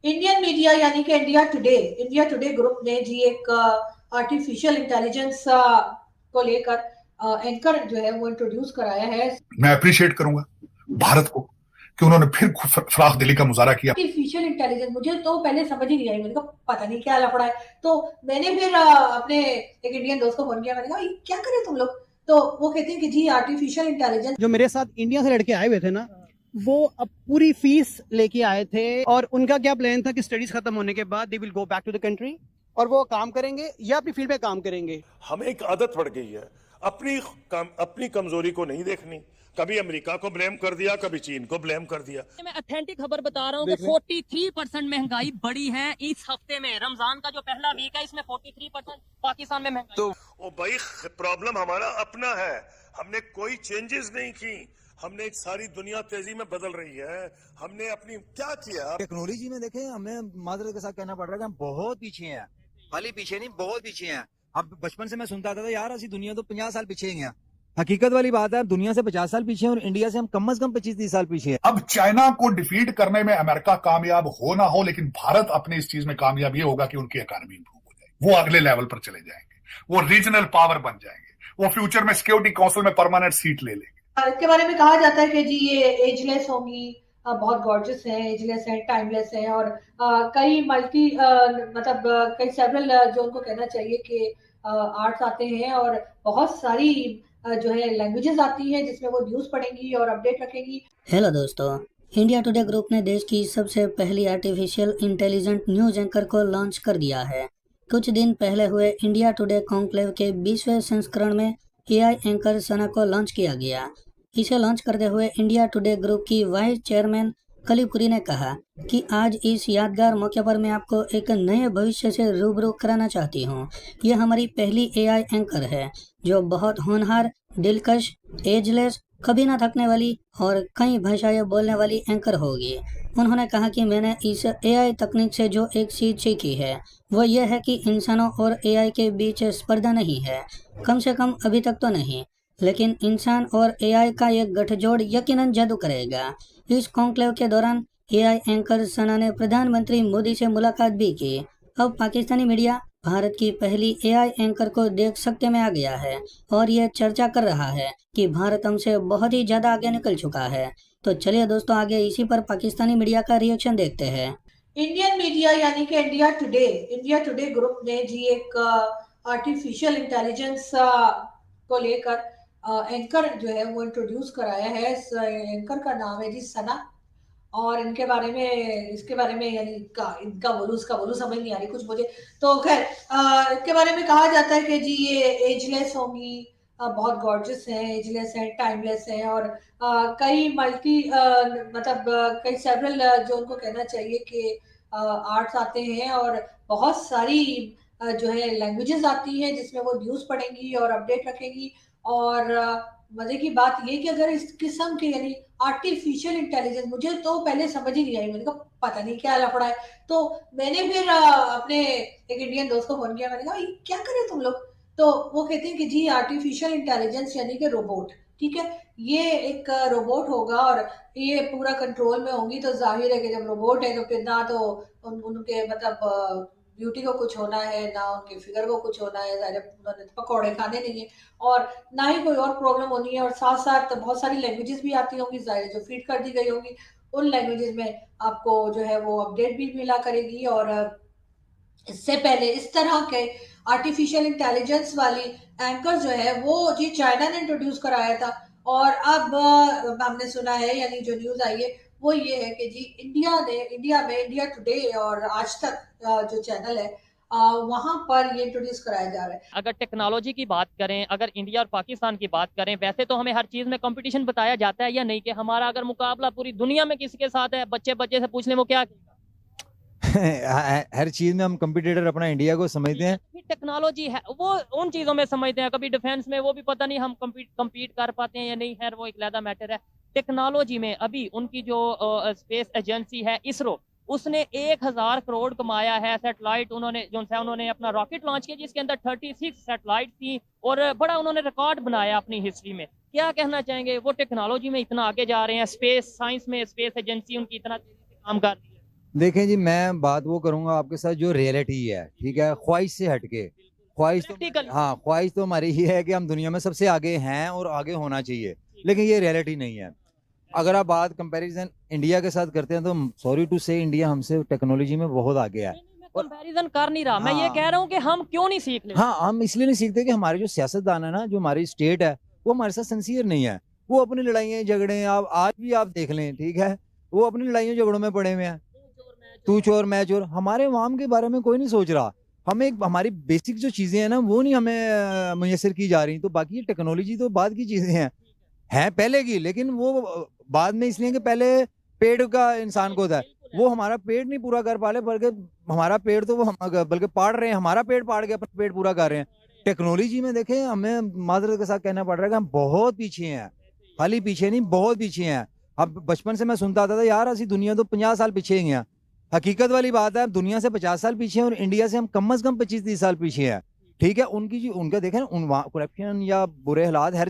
Indian media यानी कि India today group ने जी एक आर्टिफिशियल इंटेलिजेंस को लेकर एंकर जो है वो इंट्रोड्यूस कराया है। मैं अप्रिशिएट करूंगा भारत को कि उन्होंने फिर फराख दिली का मुजाहरा किया। आर्टिफिशियल इंटेलिजेंस मुझे तो पहले समझ ही नहीं आई, मैंने कहा पता नहीं क्या लफड़ा है। तो मैंने फिर अपने एक इंडियन दोस्त को फोन किया, मैंने कहा ये क्या करे तुम लोग। तो वो कहते हैं कि जी आर्टिफिशियल इंटेलिजेंस। जो मेरे साथ इंडिया से लड़के आए हुए थे ना, वो अब पूरी फीस लेके आए थे और उनका क्या प्लान था कि स्टडीज खत्म होने के बाद they will go back to the country और वो काम करेंगे या अपनी फील्ड में काम करेंगे। हमें एक आदत पड़ गई है अपनी कमजोरी को नहीं देखनी। कभी अमेरिका को ब्लेम कर दिया, कभी चीन को ब्लेम कर दिया। मैं ऑथेंटिक खबर बता रहा हूँ कि 43% महंगाई बढ़ी है इस हफ्ते में। रमजान का जो पहला वीक है इसमें 43% पाकिस्तान में महंगाई। तो ओ भाई, प्रॉब्लम हमारा अपना है, हमने कोई चेंजेस नहीं की। हमने एक सारी दुनिया तेजी में बदल रही है, हमने अपनी क्या किया। टेक्नोलॉजी में देखें, हमें माजरत के साथ कहना पड़ रहा है कि हम बहुत पीछे हैं। खाली पीछे नहीं, बहुत पीछे हैं। अब बचपन से मैं सुनता था यार असली दुनिया तो 50 साल पीछे ही है। हकीकत वाली बात है, दुनिया से 50 साल पीछे और इंडिया से हम कम से कम 25-30 साल पीछे है। अब चाइना को डिफीट करने में अमेरिका कामयाब हो ना हो, लेकिन भारत अपने इस चीज में कामयाब ये होगा कि उनकी इकॉनमी इंप्रूव हो जाएगी, वो अगले लेवल पर चले जाएंगे, वो रीजनल पावर बन जाएंगे, वो फ्यूचर में सिक्योरिटी काउंसिल में परमानेंट सीट ले लेंगे। इसके बारे में कहा जाता है कि जी ये एजलेस होंगी, बहुत गॉर्जियस है, एजलेस है, टाइमलेस है और कई कई सेवरल जो उनको कहना चाहिए कि आर्ट्स आते हैं और बहुत सारी जो है लैंग्वेजेस आती हैं जिसमें वो न्यूज़ पढ़ेंगी और अपडेट रखेंगी। हेलो दोस्तों, इंडिया टुडे ग्रुप ने देश की सबसे पहली आर्टिफिशियल इंटेलिजेंट न्यूज एंकर को लॉन्च कर दिया है। कुछ दिन पहले हुए इंडिया टुडे कॉन्क्लेव के 20वें संस्करण में एआई एंकर सना को लॉन्च किया गया। इसे लॉन्च करते हुए इंडिया टुडे ग्रुप की वाइस चेयरमैन कलीपुरी ने कहा कि आज इस यादगार मौके पर मैं आपको एक नए भविष्य से रूबरू कराना चाहती हूँ। यह हमारी पहली एआई एंकर है जो बहुत होनहार, दिलकश, एजलेस, कभी ना थकने वाली और कई भाषाएं बोलने वाली एंकर होगी। उन्होंने कहा कि मैंने इस एआई तकनीक से जो एक चीज सीखी है वो ये है कि इंसानों और एआई के बीच स्पर्धा नहीं है, कम से कम अभी तक तो नहीं, लेकिन इंसान और एआई का एक गठजोड़ यकीनन जादू करेगा। इस कॉन्क्लेव के दौरान एआई एंकर सना ने प्रधानमंत्री मोदी से मुलाकात भी की। अब पाकिस्तानी मीडिया भारत की पहली एआई एंकर को देख सकते में आ गया है और ये चर्चा कर रहा है कि भारत हमसे बहुत ही ज्यादा आगे निकल चुका है। तो चलिए दोस्तों, आगे इसी पर पाकिस्तानी मीडिया का रिएक्शन देखते हैं। इंडियन मीडिया यानी कि इंडिया टुडे ग्रुप ने जी एक आर्टिफिशियल इंटेलिजेंस को लेकर एंकर जो है वो इंट्रोड्यूस कराया है। इस एंकर का नाम है जी सना और इसके बारे में यानी इनका बोलू समझ नहीं आ रही कुछ मुझे। तो खैर इसके बारे में कहा जाता है कि जी ये एजलेस होंगी, बहुत गॉर्जियस है, एजलेस है, टाइमलेस है और कई सेवरल जो उनको कहना चाहिए कि आर्ट्स आते हैं और बहुत सारी जो है लैंग्वेजेस आती हैं जिसमें वो न्यूज़ पढ़ेंगी और अपडेट रखेंगी। और मजे की बात ये कि अगर इस किस्म के यानी आर्टिफिशियल इंटेलिजेंस मुझे तो पहले समझ ही नहीं आई, मैंने कहा पता नहीं क्या लफड़ा है। तो मैंने फिर अपने एक इंडियन दोस्त को फोन किया, मैंने कहा ये क्या करे तुम लोग। तो वो कहते हैं कि जी आर्टिफिशियल इंटेलिजेंस यानी कि रोबोट, ठीक है, ये एक रोबोट होगा और ये पूरा कंट्रोल में होंगी। तो जाहिर है कि जब रोबोट है तो फिर ना तो उनके ब्यूटी को कुछ होना है, ना उनके फिगर को कुछ होना है, उन्होंने पकौड़े खाने नहीं है और ना ही कोई और प्रॉब्लम होनी है। और साथ साथ बहुत सारी लैंग्वेजेस भी आती होंगी, जाहिर जो फीड कर दी गई होंगी उन लैंग्वेजेस में आपको जो है वो अपडेट भी मिला करेगी। और इससे पहले इस तरह के आर्टिफिशियल इंटेलिजेंस वाली एंकर जो है वो जी चाइना ने इंट्रोड्यूस कराया था। और अब हमने सुना है यानी जो न्यूज आई है वो ये है कि जी इंडिया टुडे और आज तक जो चैनल है वहां पर ये इंट्रोड्यूस कराया जा रहा है। अगर टेक्नोलॉजी की बात करें, अगर इंडिया और पाकिस्तान की बात करें, वैसे तो हमें हर चीज में कंपटीशन बताया जाता है या नहीं कि हमारा अगर मुकाबला पूरी दुनिया में किसी के साथ है, बच्चे से पूछ लें वो क्या हर चीज में हम कंपटीटर अपना इंडिया को समझते हैं। टेक्नोलॉजी है वो उन चीजों में समझते हैं, कभी डिफेंस में वो भी पता नहीं हम कम्पीट कर पाते हैं या नहीं, है वो एक अलग मैटर है। टेक्नोलॉजी में अभी उनकी जो स्पेस एजेंसी है इसरो, उसने 1000 करोड़ कमाया है। सैटेलाइट उन्होंने अपना रॉकेट लॉन्च किया जिसके अंदर 36 सैटेलाइट थी और बड़ा उन्होंने रिकॉर्ड बनाया अपनी हिस्ट्री में। क्या कहना चाहेंगे, वो टेक्नोलॉजी में इतना आगे जा रहे हैं, स्पेस साइंस में स्पेस एजेंसी उनकी इतना तेजी से काम कर रही है। देखें जी, मैं बात वो करूंगा आपके साथ जो रियलिटी है, ठीक है, ख्वाहिश से हटके। ख्वाहिश तो Practical। हाँ, ख्वाहिश तो हमारी ये है कि हम दुनिया में सबसे आगे हैं और आगे होना चाहिए, लेकिन ये रियलिटी नहीं है। अगर आप बात कंपैरिजन इंडिया के साथ करते हैं तो सॉरी टू से इंडिया हमसे टेक्नोलॉजी में बहुत आगे है। मैं कंपैरिजन कर नहीं रहा, मैं ये हाँ। कह रहा हूँ कि हम क्यों नहीं सीख लेते। हाँ, हम इसलिए नहीं सीखते कि हमारे जो सियासतदान है ना, जो हमारी स्टेट है, वो हमारे साथ सिंसियर नहीं है। वो अपनी लड़ाइयाँ झगड़े, आप आज भी आप देख लें, ठीक है, वो अपनी लड़ाइयों झगड़ों में पड़े हुए हैं। तू चोर मैं चोर, हमारे अवाम के बारे में कोई नहीं सोच रहा। हमें हमारी बेसिक जो चीजें हैं ना, वो नहीं हमें मुयसर की जा रही। तो बाकी ये टेक्नोलॉजी तो बाद की चीजें हैं पहले की, लेकिन वो बाद में इसलिए कि पहले पेड़ का इंसान को होता है, वो हमारा पेड़ नहीं पूरा कर पा रहे, बल्कि हमारा पेड़ तो वो बल्कि पाड़ रहे हैं, हमारा पेड़ पाड़ के अपना पेड़ पूरा कर रहे हैं। टेक्नोलॉजी में देखें, हमें माजरत के साथ कहना पड़ रहा है कि हम बहुत पीछे हैं, खाली पीछे नहीं, बहुत पीछे हैं। अब बचपन से मैं सुनता आता था यार असी दुनिया तो 50 साल पीछे ही हैं। हकीकत वाली बात है, दुनिया से 50 साल पीछे हैं और इंडिया से हम कम से कम 25-30 साल पीछे हैं, ठीक है। उनका देखें ना, करप्शन या बुरे हालात हर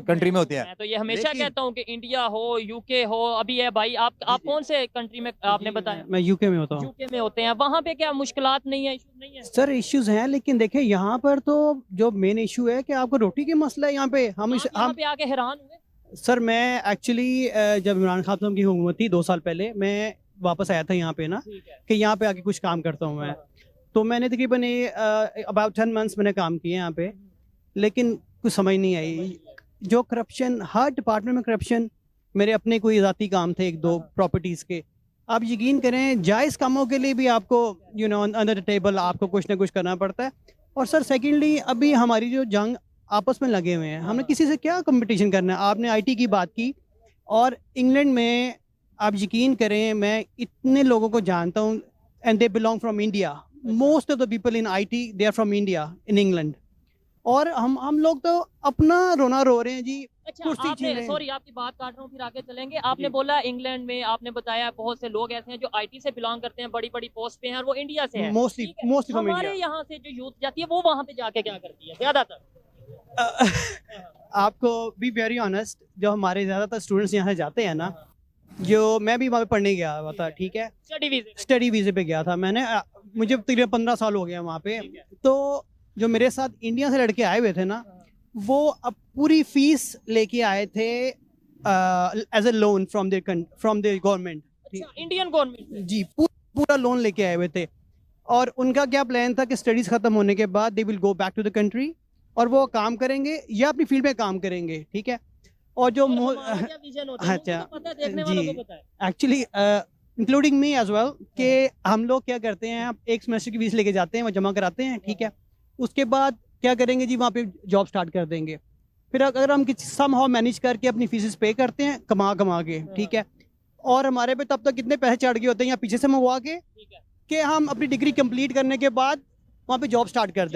कंट्री में होते हैं। मैं तो ये हमेशा कहता हूँ कि इंडिया हो, यूके हो, अभी है भाई, आप कौन से कंट्री में आपने बताया? मैं यूके में होता हूँ। यूके में होते हैं, वहाँ पे क्या मुश्किलात नहीं है, इशू नहीं है? सर इश्यूज हैं, लेकिन देखिए यहाँ पर तो जो मेन इशू है कि आपको रोटी की मसला है यहाँ पे। आप यहाँ पे आके हैरान हुए? सर मैं एक्चुअली जब इमरान खान साहब की हुकूमत थी 2 साल पहले, मैं वापस आया था यहाँ पे ना, कि यहाँ पे आके कुछ काम करता हूँ मैं। तो मैंने तकरीबन अबाउट 10 मंथ्स मैंने काम किए यहाँ पे, लेकिन कुछ समझ नहीं आई। जो करप्शन, हर डिपार्टमेंट में करप्शन। मेरे अपने कोई ज़ाती काम थे 1-2 प्रॉपर्टीज़ के। आप यकीन करें, जायज़ कामों के लिए भी आपको अंडर द टेबल आपको कुछ ना कुछ करना पड़ता है। और सर सेकेंडली, अभी हमारी जो जंग आपस में लगे हुए हैं, हमने किसी से क्या कंपटीशन करना है। आपने IT की बात की, और इंग्लैंड में आप यकीन करें, मैं इतने लोगों को जानता हूँ and they belong from India. Most of the people in IT they are from India in England. और हम लोग तो अपना रोना रो रहे हैं जी। अच्छा, आपने, सॉरी आपकी बात काट रहा हूँ, फिर आगे चलेंगे। आपने बोला इंग्लैंड में, आपने बताया बहुत से लोग ऐसे हैं जो IT से बिलोंग करते हैं, बड़ी बड़ी पोस्ट पे हैं, और वो इंडिया से हैं। मोस्टली हमारे यहाँ से जो यूथ जाती है वो वहाँ पे जाके क्या करती है ज्यादातर? आपको बी वेरी ऑनेस्ट, जो हमारे ज्यादातर स्टूडेंट्स यहाँ से जाते हैं ना, जो मैं भी वहाँ पे पढ़ने गया हुआ था, ठीक है, स्टडी वीजे पे गया था मैंने। मुझे तकरीबन 15 साल हो गया वहाँ पे। तो जो मेरे साथ इंडिया से लड़के आए हुए थे ना, वो अब पूरी फीस लेके आए थे as a loan from the government. Indian government जी, पूरा लोन लेके आए हुए थे। और उनका क्या प्लान था कि स्टडीज खत्म होने के बाद they will go back to the country, और वो काम करेंगे या अपनी फील्ड में काम करेंगे, ठीक है। और जो अच्छा जी, actually including me as well, कि हम लोग क्या करते हैं, एक सेमेस्टर की फीस लेके जाते हैं, वो जमा कराते हैं, ठीक है। उसके बाद क्या करेंगे जी, वहाँ पे जॉब स्टार्ट कर देंगे। फिर अगर हम किसी समहाउ मैनेज करके अपनी फीसेस पे करते हैं कमा के, ठीक है। और हमारे पे तब तक कितने पैसे चढ़ गए होते हैं या पीछे से मंगवा के, कि हम अपनी डिग्री कंप्लीट करने के बाद वहाँ पे जॉब स्टार्ट कर देते हैं।